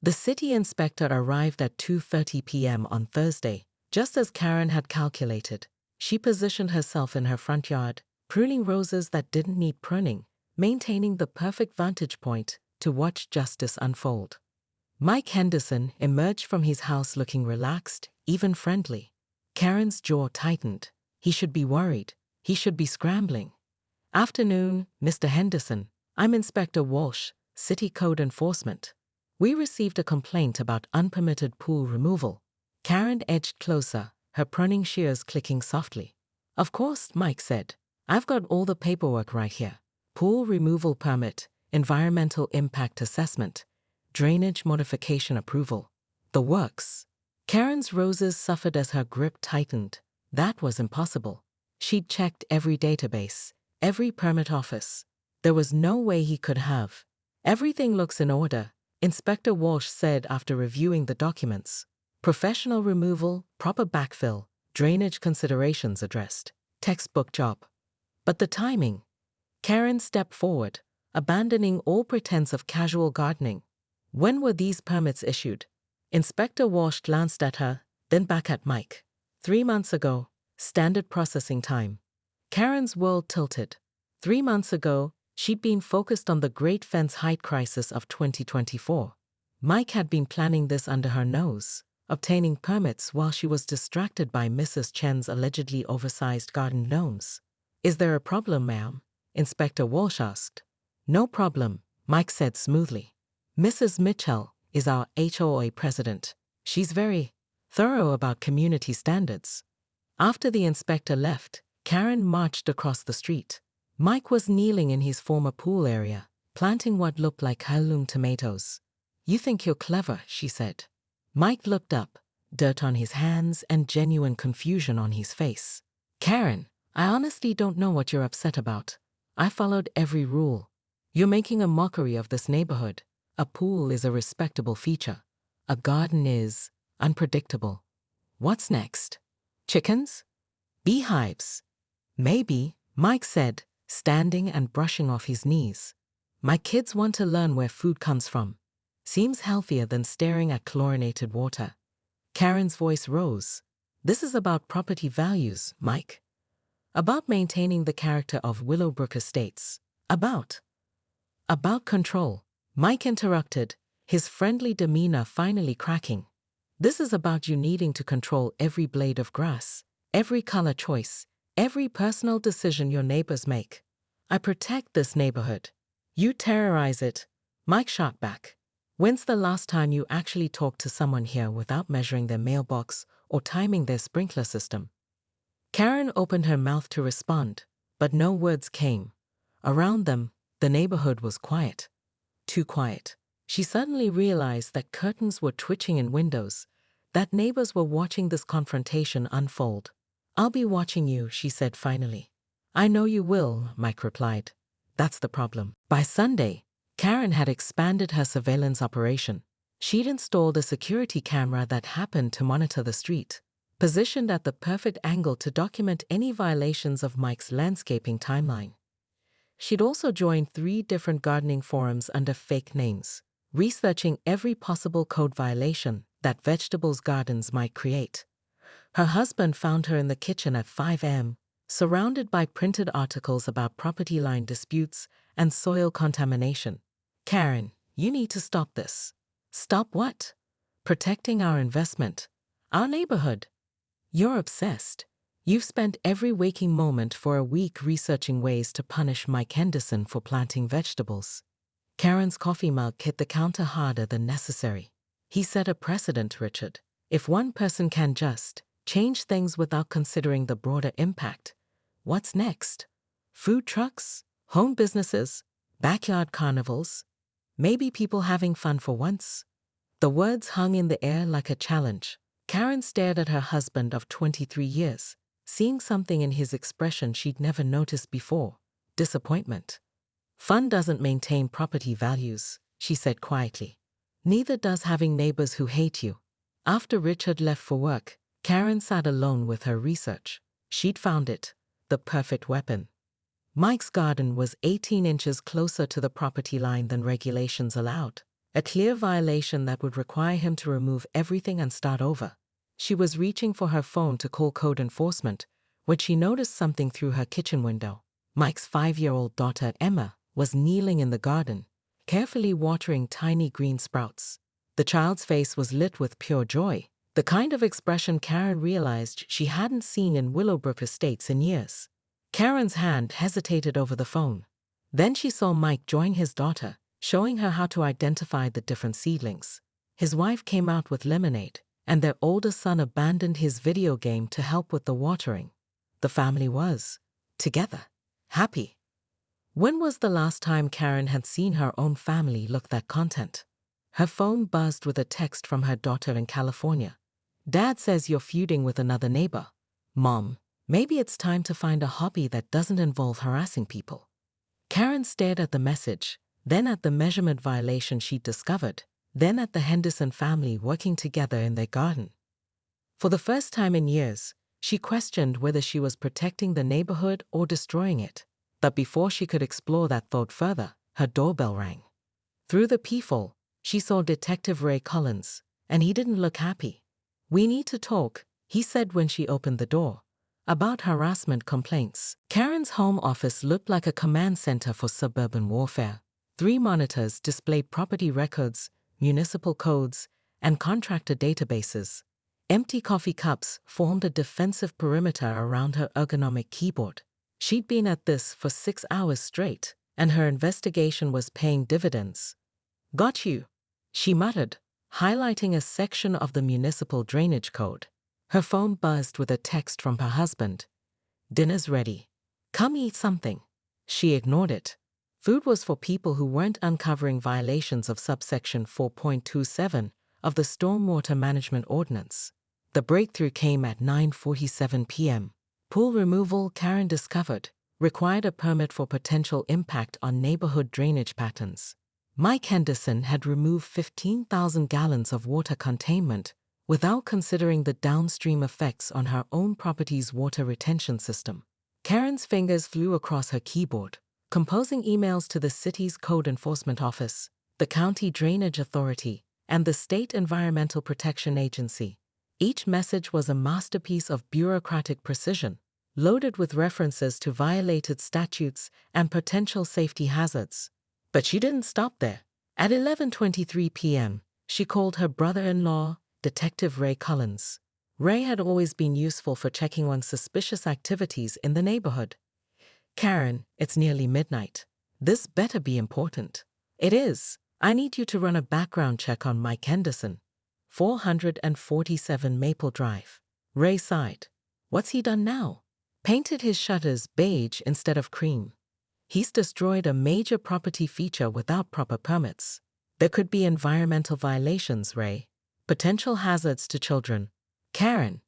The city inspector arrived at 2:30 p.m. on Thursday, just as Karen had calculated. She positioned herself in her front yard, pruning roses that didn't need pruning, maintaining the perfect vantage point to watch justice unfold. Mike Henderson emerged from his house looking relaxed, even friendly. Karen's jaw tightened. He should be worried. He should be scrambling. "Afternoon, Mr. Henderson. I'm Inspector Walsh, City Code Enforcement. We received a complaint about unpermitted pool removal." Karen edged closer, her pruning shears clicking softly. "Of course," Mike said. "I've got all the paperwork right here. Pool removal permit, environmental impact assessment, drainage modification approval. The works." Karen's roses suffered as her grip tightened. That was impossible. She'd checked every database, every permit office. There was no way he could have. "Everything looks in order," Inspector Walsh said after reviewing the documents. "Professional removal, proper backfill, drainage considerations addressed. Textbook job. But the timing." Karen stepped forward, abandoning all pretense of casual gardening. "When were these permits issued?" Inspector Walsh glanced at her, then back at Mike. 3 months ago. Standard processing time." Karen's world tilted. 3 months ago, she'd been focused on the Great Fence Height crisis of 2024. Mike had been planning this under her nose, obtaining permits while she was distracted by Mrs. Chen's allegedly oversized garden gnomes. "Is there a problem, ma'am?" Inspector Walsh asked. "No problem," Mike said smoothly. "Mrs. Mitchell is our HOA president. She's very thorough about community standards." After the inspector left, Karen marched across the street. Mike was kneeling in his former pool area, planting what looked like heirloom tomatoes. "You think you're clever," she said. Mike looked up, dirt on his hands and genuine confusion on his face. "Karen, I honestly don't know what you're upset about. I followed every rule. You're making a mockery of this neighborhood. A pool is a respectable feature. A garden is unpredictable. What's next? Chickens? Beehives?" "Maybe," Mike said, standing and brushing off his knees. "My kids want to learn where food comes from. Seems healthier than staring at chlorinated water." Karen's voice rose. "This is about property values, Mike. About maintaining the character of Willowbrook Estates. About control." Mike interrupted, his friendly demeanor finally cracking. "This is about you needing to control every blade of grass, every color choice, every personal decision your neighbors make. I protect this neighborhood. You terrorize it." Mike shot back. "When's the last time you actually talked to someone here without measuring their mailbox or timing their sprinkler system?" Karen opened her mouth to respond, but no words came. Around them, the neighborhood was quiet. Too quiet. She suddenly realized that curtains were twitching in windows, that neighbors were watching this confrontation unfold. "I'll be watching you," she said finally. "I know you will," Mike replied. "That's the problem." By Sunday, Karen had expanded her surveillance operation. She'd installed a security camera that happened to monitor the street, positioned at the perfect angle to document any violations of Mike's landscaping timeline. She'd also joined 3 different gardening forums under fake names, researching every possible code violation that vegetables gardens might create. Her husband found her in the kitchen at 5 a.m., surrounded by printed articles about property line disputes and soil contamination. "Karen, you need to stop this." "Stop what?" "Protecting our investment, our neighborhood." "You're obsessed. You've spent every waking moment for a week researching ways to punish Mike Henderson for planting vegetables." Karen's coffee mug hit the counter harder than necessary. "He set a precedent, Richard. If one person can just change things without considering the broader impact, what's next? Food trucks? Home businesses? Backyard carnivals? Maybe people having fun for once?" The words hung in the air like a challenge. Karen stared at her husband of 23 years, seeing something in his expression she'd never noticed before: disappointment. "Fun doesn't maintain property values," she said quietly. "Neither does having neighbors who hate you." After Richard left for work, Karen sat alone with her research. She'd found it, the perfect weapon. Mike's garden was 18 inches closer to the property line than regulations allowed. a clear violation that would require him to remove everything and start over. She was reaching for her phone to call code enforcement when she noticed something through her kitchen window. Mike's 5-year-old daughter, Emma, was kneeling in the garden, carefully watering tiny green sprouts. The child's face was lit with pure joy, the kind of expression Karen realized she hadn't seen in Willowbrook Estates in years. Karen's hand hesitated over the phone. Then she saw Mike join his daughter, showing her how to identify the different seedlings. His wife came out with lemonade, and their older son abandoned his video game to help with the watering. The family was together, happy. When was the last time Karen had seen her own family look that content? Her phone buzzed with a text from her daughter in California. Dad says you're feuding with another neighbor. Mom, maybe it's time to find a hobby that doesn't involve harassing people. Karen stared at the message, then at the measurement violation she'd discovered, then at the Henderson family working together in their garden. For the first time in years, she questioned whether she was protecting the neighborhood or destroying it. But before she could explore that thought further, her doorbell rang. Through the peephole, she saw Detective Ray Collins, and he didn't look happy. "We need to talk," he said when she opened the door. "About harassment complaints." Karen's home office looked like a command center for suburban warfare. 3 monitors displayed property records, municipal codes, and contractor databases. Empty coffee cups formed a defensive perimeter around her ergonomic keyboard. She'd been at this for 6 hours straight, and her investigation was paying dividends. "Got you," she muttered, highlighting a section of the municipal drainage code. Her phone buzzed with a text from her husband. "Dinner's ready. Come eat something." She ignored it. Food was for people who weren't uncovering violations of subsection 4.27 of the Stormwater Management Ordinance. The breakthrough came at 9:47 p.m. Pool removal, Karen discovered, required a permit for potential impact on neighborhood drainage patterns. Mike Henderson had removed 15,000 gallons of water containment without considering the downstream effects on her own property's water retention system. Karen's fingers flew across her keyboard, composing emails to the city's code enforcement office, the county drainage authority, and the state environmental protection agency. Each message was a masterpiece of bureaucratic precision, loaded with references to violated statutes and potential safety hazards. But she didn't stop there. At 11:23 p.m., she called her brother-in-law, Detective Ray Collins. Ray had always been useful for checking on suspicious activities in the neighborhood. "Karen, it's nearly midnight. This better be important." "It is. I need you to run a background check on Mike Henderson, 447 Maple Drive." Ray sighed. "What's he done now?" "Painted his shutters beige instead of cream. He's destroyed a major property feature without proper permits. There could be environmental violations, Ray. Potential hazards to children." "Karen,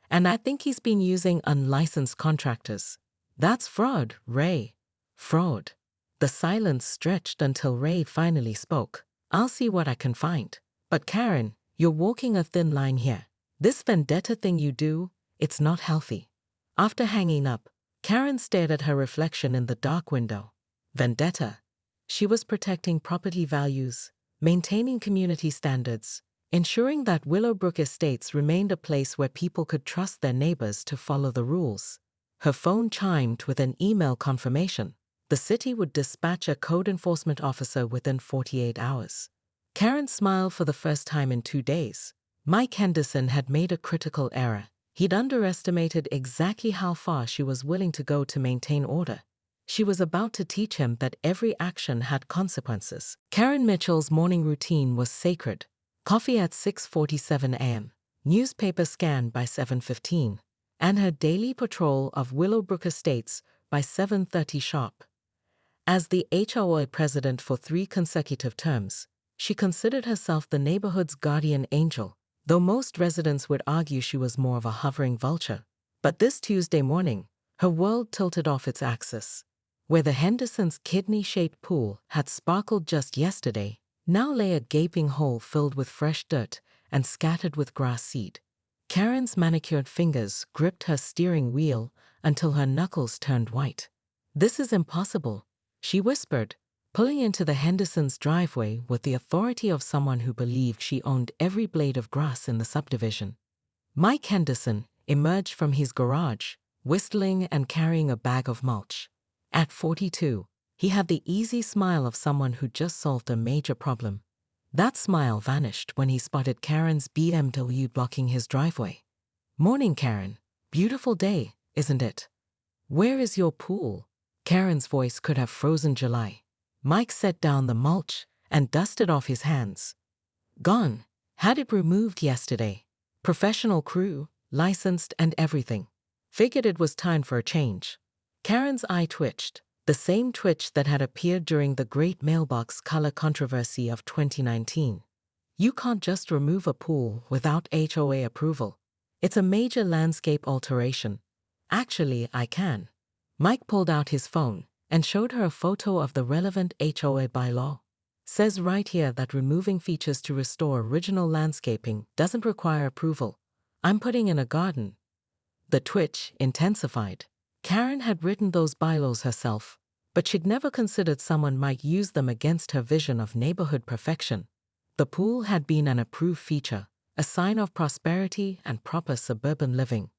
and I think he's been using unlicensed contractors." "That's fraud, Ray. Fraud." The silence stretched until Ray finally spoke. "I'll see what I can find. But Karen, you're walking a thin line here. This vendetta thing you do, it's not healthy." After hanging up, Karen stared at her reflection in the dark window. Vendetta. She was protecting property values, maintaining community standards, ensuring that Willowbrook Estates remained a place where people could trust their neighbors to follow the rules. Her phone chimed with an email confirmation. The city would dispatch a code enforcement officer within 48 hours. Karen smiled for the first time in 2 days. Mike Henderson had made a critical error. He'd underestimated exactly how far she was willing to go to maintain order. She was about to teach him that every action had consequences. Karen Mitchell's morning routine was sacred. Coffee at 6:47 a.m., newspaper scan by 7:15, and her daily patrol of Willowbrook Estates by 7:30 sharp. As the HOA president for 3 consecutive terms, she considered herself the neighborhood's guardian angel, though most residents would argue she was more of a hovering vulture. But this Tuesday morning, her world tilted off its axis. Where the Hendersons' kidney-shaped pool had sparkled just yesterday, now lay a gaping hole filled with fresh dirt and scattered with grass seed. Karen's manicured fingers gripped her steering wheel until her knuckles turned white. "This is impossible," she whispered, pulling into the Hendersons' driveway with the authority of someone who believed she owned every blade of grass in the subdivision. Mike Henderson emerged from his garage, whistling and carrying a bag of mulch. At 42, he had the easy smile of someone who just solved a major problem. That smile vanished when he spotted Karen's BMW blocking his driveway. "Morning, Karen. Beautiful day, isn't it? Where is your pool?" Karen's voice could have frozen July. Mike set down the mulch and dusted off his hands. "Gone. Had it removed yesterday. Professional crew, licensed and everything. Figured it was time for a change." Karen's eye twitched, the same twitch that had appeared during the great mailbox color controversy of 2019. "You can't just remove a pool without HOA approval. It's a major landscape alteration." "Actually, I can." Mike pulled out his phone and showed her a photo of the relevant HOA bylaw. "Says right here that removing features to restore original landscaping doesn't require approval. I'm putting in a garden." The twitch intensified. Karen had written those bylaws herself, but she'd never considered someone might use them against her vision of neighborhood perfection. The pool had been an approved feature, a sign of prosperity and proper suburban living.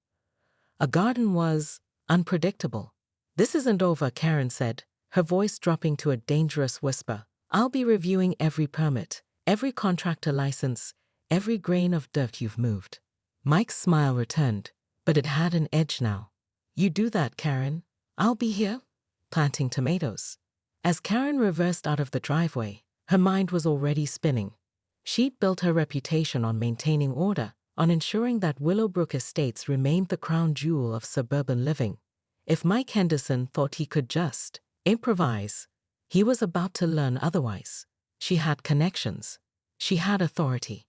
A garden was unpredictable. "This isn't over," Karen said, her voice dropping to a dangerous whisper. "I'll be reviewing every permit, every contractor license, every grain of dirt you've moved." Mike's smile returned, but it had an edge now. "You do that, Karen. I'll be here, planting tomatoes." As Karen reversed out of the driveway, her mind was already spinning. She'd built her reputation on maintaining order, on ensuring that Willowbrook Estates remained the crown jewel of suburban living. If Mike Henderson thought he could just improvise, he was about to learn otherwise. She had connections. She had authority.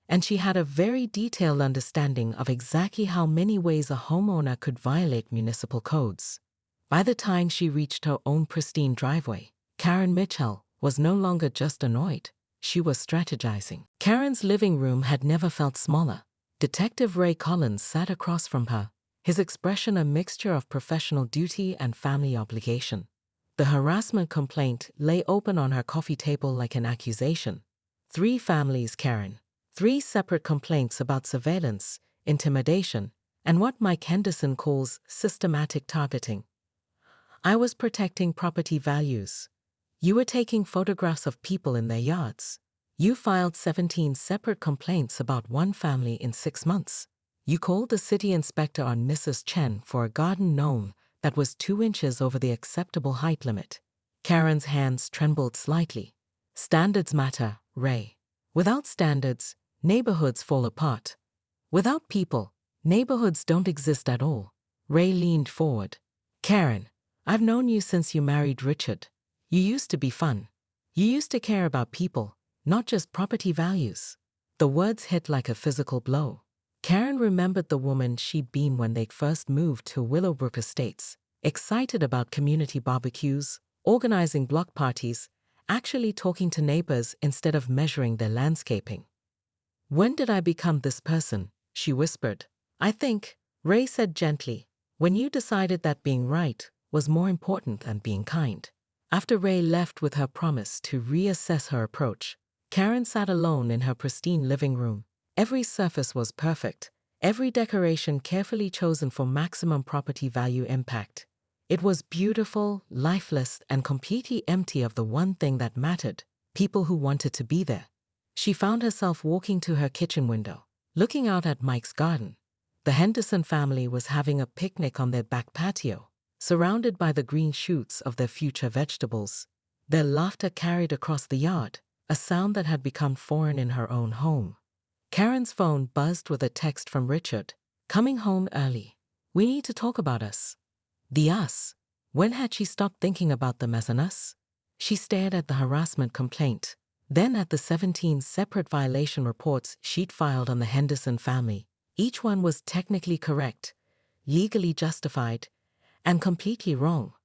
And she had a very detailed understanding of exactly how many ways a homeowner could violate municipal codes. By the time she reached her own pristine driveway, Karen Mitchell was no longer just annoyed. She was strategizing. Karen's living room had never felt smaller. Detective Ray Collins sat across from her, his expression a mixture of professional duty and family obligation. The harassment complaint lay open on her coffee table like an accusation. 3 families, Karen. 3 separate complaints about surveillance, intimidation, and what Mike Henderson calls systematic targeting. "I was protecting property values. You were taking photographs of people in their yards. You filed 17 separate complaints about one family in 6 months. You called the city inspector on Mrs. Chen for a garden gnome that was 2 inches over the acceptable height limit." Karen's hands trembled slightly. "Standards matter, Ray. Without standards, neighborhoods fall apart. Without people, neighborhoods don't exist at all." Ray leaned forward. "Karen, I've known you since you married Richard. You used to be fun. You used to care about people, not just property values." The words hit like a physical blow. Karen remembered the woman she'd been when they'd first moved to Willowbrook Estates, excited about community barbecues, organizing block parties, actually talking to neighbors instead of measuring their landscaping. "When did I become this person?" she whispered. "I think," Ray said gently, "when you decided that being right was more important than being kind." After Ray left with her promise to reassess her approach, Karen sat alone in her pristine living room. Every surface was perfect, every decoration carefully chosen for maximum property value impact. It was beautiful, lifeless, and completely empty of the one thing that mattered: people who wanted to be there. She found herself walking to her kitchen window, looking out at Mike's garden. The Henderson family was having a picnic on their back patio, surrounded by the green shoots of their future vegetables. Their laughter carried across the yard, a sound that had become foreign in her own home. Karen's phone buzzed with a text from Richard. "Coming home early. We need to talk about us." The us. When had she stopped thinking about them as an us? She stared at the harassment complaint, then at the 17 separate violation reports she'd filed on the Henderson family. Each one was technically correct, legally justified, and completely wrong.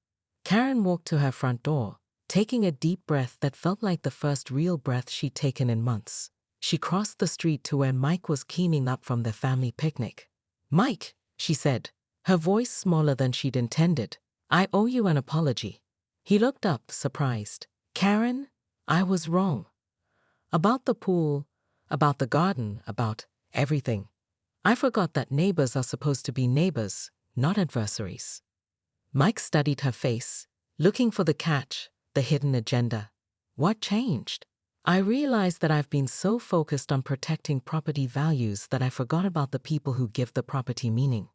Karen walked to her front door, taking a deep breath that felt like the first real breath she'd taken in months. She crossed the street to where Mike was cleaning up from their family picnic. "Mike," she said, her voice smaller than she'd intended, "I owe you an apology." He looked up, surprised. Karen, I was wrong. About the pool, about the garden, about everything. I forgot that neighbors are supposed to be neighbors, not adversaries. Mike studied her face, looking for the catch, the hidden agenda. What changed? I realized that I've been so focused on protecting property values that I forgot about the people who give the property meaning.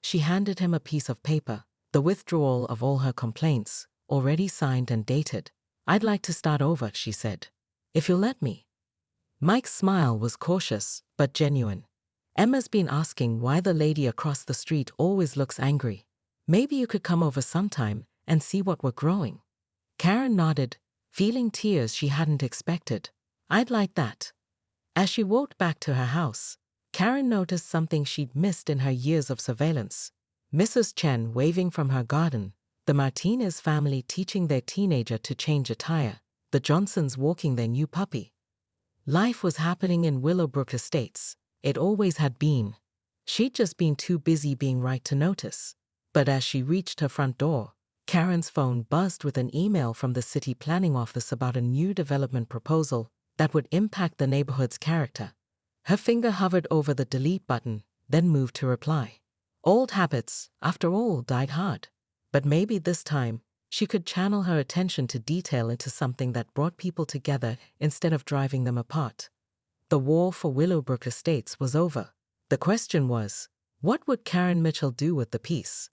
She handed him a piece of paper, the withdrawal of all her complaints, already signed and dated. I'd like to start over, she said. If you'll let me. Mike's smile was cautious, but genuine. Emma's been asking why the lady across the street always looks angry. Maybe you could come over sometime and see what we're growing. Karen nodded, feeling tears she hadn't expected. I'd like that. As she walked back to her house, Karen noticed something she'd missed in her years of surveillance. Mrs. Chen waving from her garden, the Martinez family teaching their teenager to change a tire, the Johnsons walking their new puppy. Life was happening in Willowbrook Estates. It always had been. She'd just been too busy being right to notice. But as she reached her front door, Karen's phone buzzed with an email from the city planning office about a new development proposal that would impact the neighborhood's character. Her finger hovered over the delete button, then moved to reply. Old habits, after all, died hard. But maybe this time, she could channel her attention to detail into something that brought people together instead of driving them apart. The war for Willowbrook Estates was over. The question was, what would Karen Mitchell do with the piece?